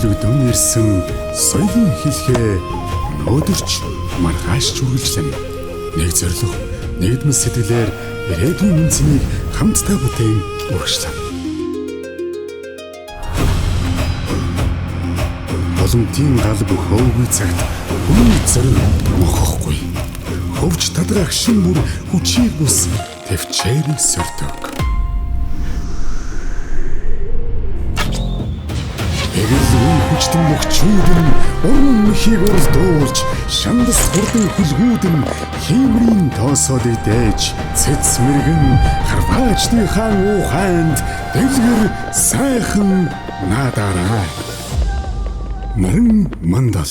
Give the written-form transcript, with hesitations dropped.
өргөдөн ирсэн соёлын хэлхээ өнөөдөрч маргааш үргэлжлэнэ. Нэг зорилго, нэгдмэл сэтгэлээр ирээдүйн үнцнийг хамтдаа бүтээн үргэлжлэнэ. Боломтын гал бүх хөвгий цагт хүний зориг мохохгүй. Хөвч тадрах шин бүр хүчийг бус төвчээрийг сордог. Эгэлгүй хүчтэн мөхчүүд нь уран мөхийг уралдуулж, шандас хурдан хүлгүүд нь хиймрийн тоосоодыг дээж, цэц мэргэн харваачны хаан ухаанд дэлгэр сайхан надараа. Марин мандал